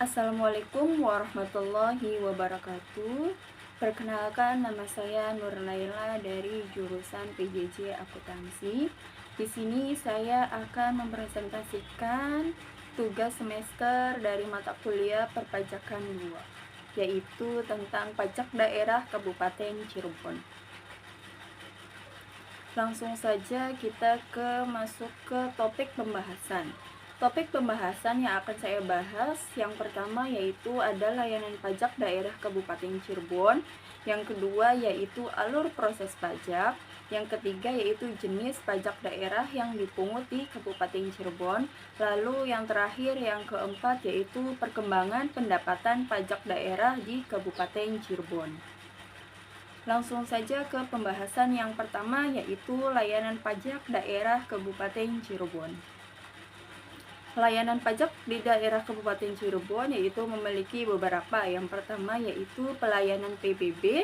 Assalamualaikum warahmatullahi wabarakatuh. Perkenalkan, nama saya Nur Laila dari jurusan PJJ Akuntansi. Di sini saya akan mempresentasikan tugas semester dari mata kuliah Perpajakan 2, yaitu tentang pajak daerah Kabupaten Cirebon. Langsung saja kita masuk ke topik pembahasan. Topik pembahasan yang akan saya bahas yang pertama yaitu ada layanan pajak daerah Kabupaten Cirebon, yang kedua yaitu alur proses pajak, yang ketiga yaitu jenis pajak daerah yang dipungut di Kabupaten Cirebon, lalu yang terakhir yang keempat yaitu perkembangan pendapatan pajak daerah di Kabupaten Cirebon. Langsung saja ke pembahasan yang pertama yaitu layanan pajak daerah Kabupaten Cirebon. Layanan pajak di daerah Kabupaten Cirebon yaitu memiliki beberapa. Yang pertama yaitu pelayanan PBB,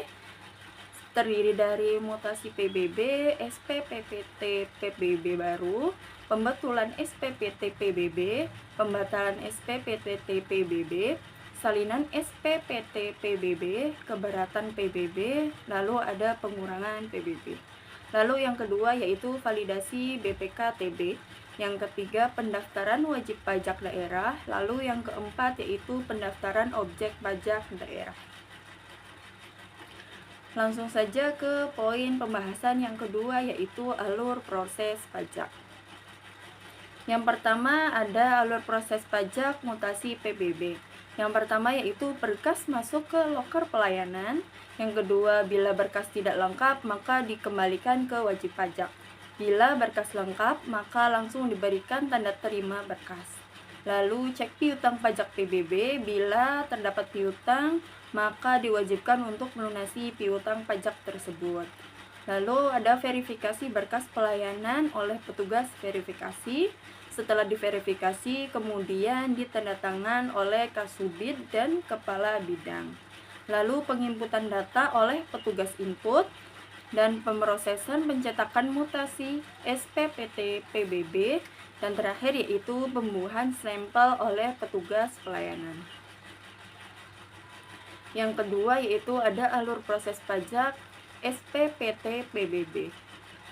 terdiri dari mutasi PBB, SPPT PBB baru, pembetulan SPPT PBB, pembatalan SPPT PBB, salinan SPPT PBB, keberatan PBB, lalu ada pengurangan PBB. Lalu yang kedua yaitu validasi BPKTB, yang ketiga pendaftaran wajib pajak daerah, lalu yang keempat yaitu pendaftaran objek pajak daerah. Langsung saja ke poin pembahasan yang kedua yaitu alur proses pajak. Yang pertama ada alur proses pajak mutasi PBB. Yang pertama yaitu berkas masuk ke loker pelayanan. Yang kedua, bila berkas tidak lengkap maka dikembalikan ke wajib pajak. Bila berkas lengkap maka langsung diberikan tanda terima berkas. Lalu cek piutang pajak PBB, bila terdapat piutang maka diwajibkan untuk melunasi piutang pajak tersebut. Lalu ada verifikasi berkas pelayanan oleh petugas verifikasi. Setelah diverifikasi kemudian ditandatangan oleh Kasubid dan Kepala Bidang. Lalu penginputan data oleh petugas input dan pemrosesan pencetakan mutasi SPPT PBB, dan terakhir yaitu pembuahan sampel oleh petugas pelayanan. Yang kedua yaitu ada alur proses pajak SPPT PBB.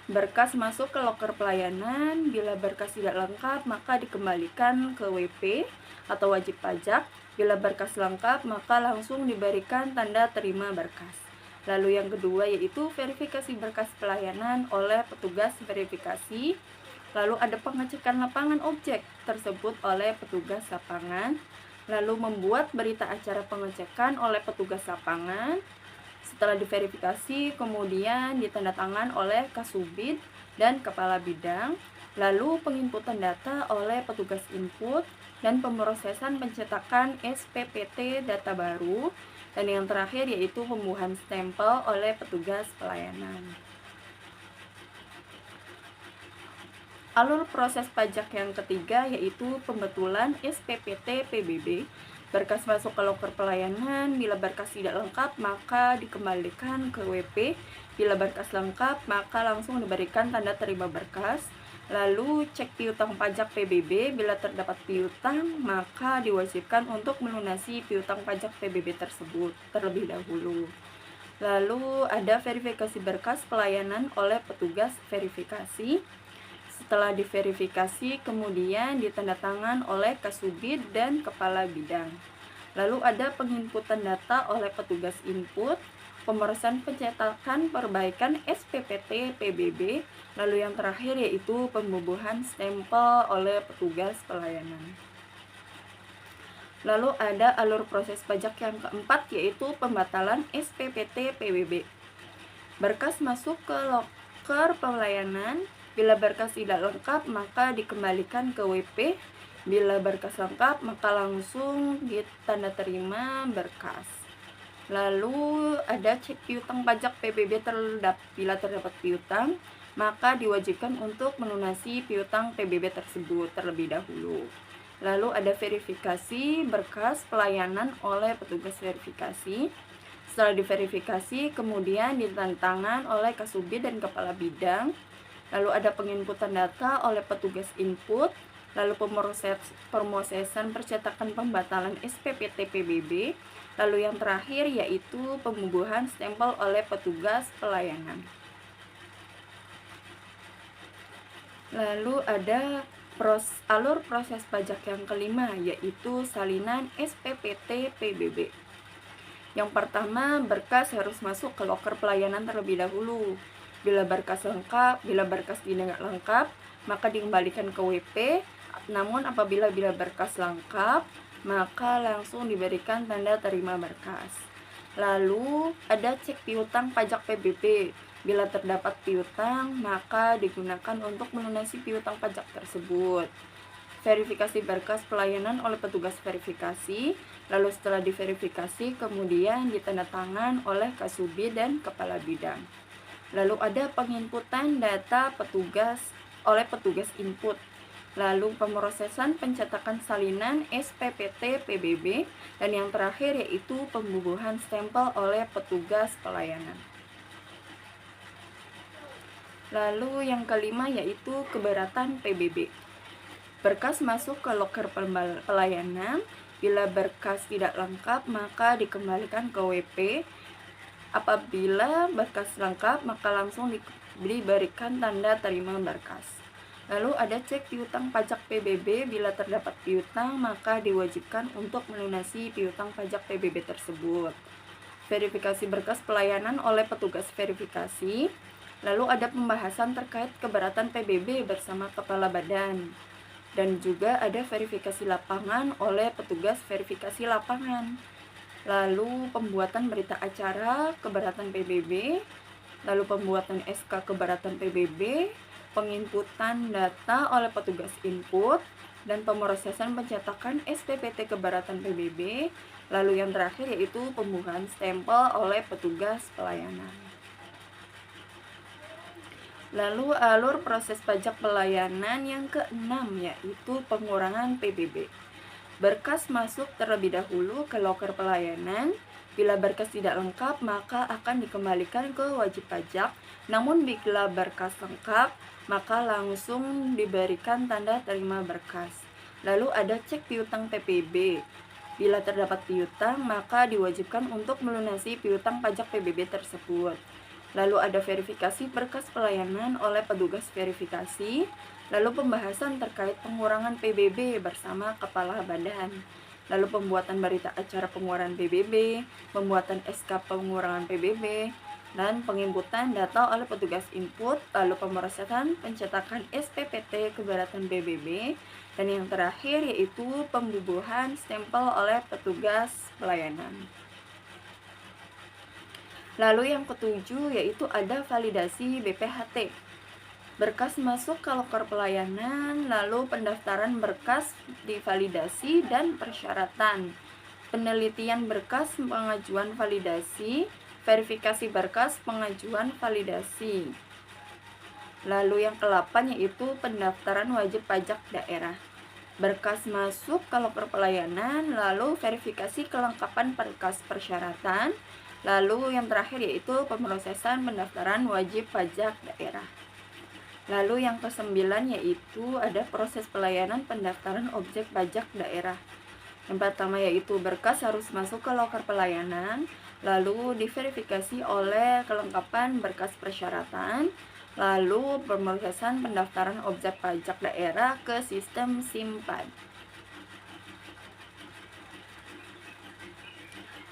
Berkas masuk ke loker pelayanan, bila berkas tidak lengkap maka dikembalikan ke WP atau wajib pajak. Bila berkas lengkap maka langsung diberikan tanda terima berkas. Lalu yang kedua yaitu verifikasi berkas pelayanan oleh petugas verifikasi. Lalu ada pengecekan lapangan objek tersebut oleh petugas lapangan. Lalu membuat berita acara pengecekan oleh petugas lapangan. Setelah diverifikasi kemudian ditandatangan oleh Kasubid dan Kepala Bidang. Lalu penginputan data oleh petugas input dan pemrosesan pencetakan SPPT data baru. Dan yang terakhir yaitu pembuahan stempel oleh petugas pelayanan. Alur proses pajak yang ketiga yaitu pembetulan SPPT PBB. Berkas masuk ke loker pelayanan, bila berkas tidak lengkap maka dikembalikan ke WP. Bila berkas lengkap maka langsung diberikan tanda terima berkas. Lalu cek piutang pajak PBB, bila terdapat piutang maka diwajibkan untuk melunasi piutang pajak PBB tersebut terlebih dahulu. Lalu ada verifikasi berkas pelayanan oleh petugas verifikasi. Setelah diverifikasi kemudian ditandatangan oleh Kasubid dan Kepala Bidang. Lalu ada penginputan data oleh petugas input, pemrosesan pencetakan perbaikan SPPT PBB, lalu yang terakhir yaitu pembubuhan stempel oleh petugas pelayanan. Lalu ada alur proses pajak yang keempat yaitu pembatalan SPPT PBB. Berkas masuk ke loker pelayanan, bila berkas tidak lengkap maka dikembalikan ke WP. Bila berkas lengkap maka langsung ditanda terima berkas. Lalu ada cek piutang pajak PBB bila terdapat piutang maka diwajibkan untuk melunasi piutang PBB tersebut terlebih dahulu. Lalu ada verifikasi berkas pelayanan oleh petugas verifikasi. Setelah diverifikasi kemudian ditandatangan oleh Kasubid dan Kepala Bidang. Lalu ada penginputan data oleh petugas input lalu pemrosesan percetakan pembatalan SPPT PBB, lalu yang terakhir yaitu pembubuhan stempel oleh petugas pelayanan. Lalu ada alur proses pajak yang kelima, yaitu salinan SPPT PBB. Yang pertama, berkas harus masuk ke loker pelayanan terlebih dahulu. Bila berkas tidak lengkap, maka dikembalikan ke WP. Namun apabila berkas lengkap, maka langsung diberikan tanda terima berkas. Lalu ada cek piutang pajak PBB. Bila terdapat piutang, maka digunakan untuk melunasi piutang pajak tersebut. Verifikasi berkas pelayanan oleh petugas verifikasi, lalu setelah diverifikasi kemudian ditandatangan oleh Kasubid dan Kepala Bidang. Lalu ada penginputan data petugas oleh petugas input. Lalu pemrosesan pencetakan salinan SPPT PBB, dan yang terakhir yaitu pembubuhan stempel oleh petugas pelayanan. Lalu yang kelima yaitu keberatan PBB. Berkas masuk ke loker pelayanan. Bila berkas tidak lengkap, maka dikembalikan ke WP. Apabila berkas lengkap, maka langsung diberikan tanda terima berkas. Lalu ada cek piutang pajak PBB. Bila terdapat piutang, maka diwajibkan untuk melunasi piutang pajak PBB tersebut. Verifikasi berkas pelayanan oleh petugas verifikasi. Lalu ada pembahasan terkait keberatan PBB bersama Kepala Badan. Dan juga ada verifikasi lapangan oleh petugas verifikasi lapangan. Lalu pembuatan berita acara keberatan PBB. Lalu pembuatan SK keberatan PBB. Penginputan data oleh petugas input. Dan pemrosesan pencetakan SPPT keberatan PBB. Lalu yang terakhir yaitu pembuahan stempel oleh petugas pelayanan. Lalu alur proses pajak pelayanan yang keenam yaitu pengurangan PBB. Berkas masuk terlebih dahulu ke loker pelayanan. Bila berkas tidak lengkap, maka akan dikembalikan ke wajib pajak. Namun bila berkas lengkap, maka langsung diberikan tanda terima berkas. Lalu ada cek piutang PPB. Bila terdapat piutang, maka diwajibkan untuk melunasi piutang pajak PBB tersebut. Lalu ada verifikasi berkas pelayanan oleh petugas verifikasi. Lalu pembahasan terkait pengurangan PBB bersama Kepala Badan. Lalu pembuatan berita acara pengurangan PBB, pembuatan SK pengurangan PBB, dan penginputan data oleh petugas input. Lalu pemrosesan pencetakan SPPT keberatan PBB. Dan yang terakhir yaitu pembubuhan stempel oleh petugas pelayanan. Lalu yang ketujuh yaitu ada validasi BPHT. Berkas masuk ke loker pelayanan, lalu pendaftaran berkas divalidasi dan persyaratan. Penelitian berkas pengajuan validasi, verifikasi berkas pengajuan validasi. Lalu yang ke-8 yaitu pendaftaran wajib pajak daerah. Berkas masuk ke loker pelayanan, lalu verifikasi kelengkapan berkas persyaratan. Lalu yang terakhir yaitu pemrosesan pendaftaran wajib pajak daerah. Lalu yang ke-9 yaitu ada proses pelayanan pendaftaran objek pajak daerah. Yang pertama yaitu berkas harus masuk ke loker pelayanan, lalu diverifikasi oleh kelengkapan berkas persyaratan, lalu pemrosesan pendaftaran objek pajak daerah ke sistem SIMPAD.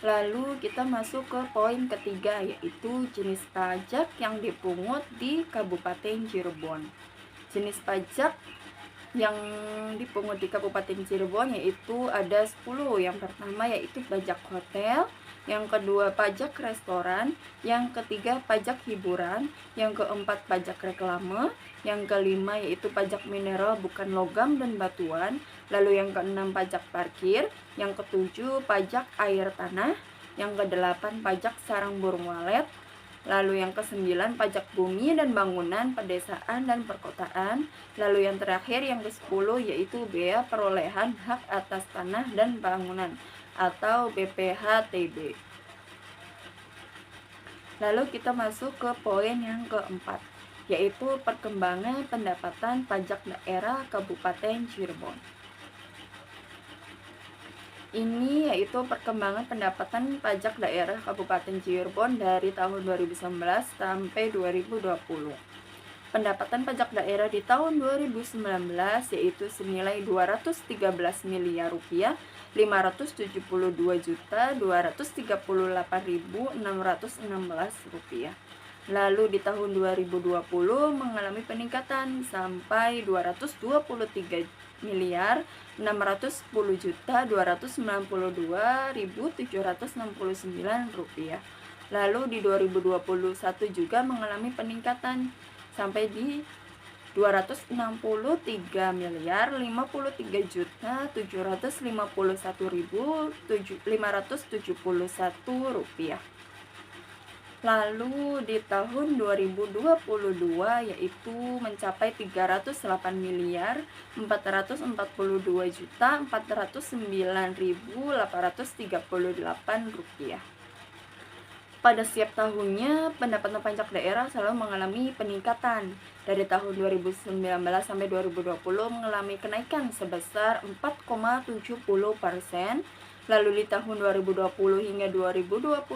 Lalu kita masuk ke poin ketiga yaitu jenis pajak yang dipungut di Kabupaten Cirebon. Jenis pajak yang dipungut di Kabupaten Cirebon yaitu ada 10. Yang pertama yaitu pajak hotel, yang kedua pajak restoran, yang ketiga pajak hiburan, yang keempat pajak reklame, yang kelima yaitu pajak mineral bukan logam dan batuan, lalu yang keenam pajak parkir, yang ketujuh pajak air tanah, yang kedelapan pajak sarang burung walet, lalu yang kesembilan pajak bumi dan bangunan pedesaan dan perkotaan, lalu yang terakhir yang ke-10 yaitu bea perolehan hak atas tanah dan bangunan atau BPHTB. Lalu kita masuk ke poin yang keempat. yaitu perkembangan pendapatan pajak daerah Kabupaten Cirebon. Ini yaitu perkembangan pendapatan pajak daerah Kabupaten Cirebon dari tahun 2019 sampai 2020. Pendapatan pajak daerah di tahun 2019 yaitu senilai Rp213 miliar, 572.238.616 rupiah. Lalu di tahun 2020 mengalami peningkatan sampai Rp233.610.292.769 Lalu di 2021 juga mengalami peningkatan sampai di Rp263.533.751.571 Lalu di tahun 2022 yaitu mencapai Rp382.449.838 Pada setiap tahunnya, pendapatan pajak daerah selalu mengalami peningkatan. Dari tahun 2019 sampai 2020 mengalami kenaikan sebesar 4,70%. Lalu di tahun 2020 hingga 2021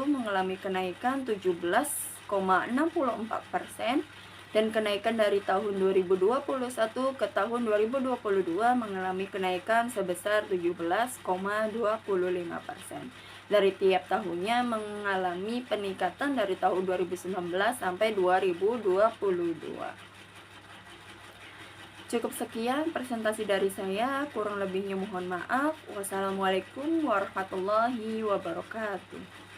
mengalami kenaikan 17,64%. Dan kenaikan dari tahun 2021 ke tahun 2022 mengalami kenaikan sebesar 17,25%. Dari tiap tahunnya mengalami peningkatan dari tahun 2019 sampai 2022. Cukup sekian presentasi dari saya, kurang lebihnya mohon maaf. Wassalamualaikum warahmatullahi wabarakatuh.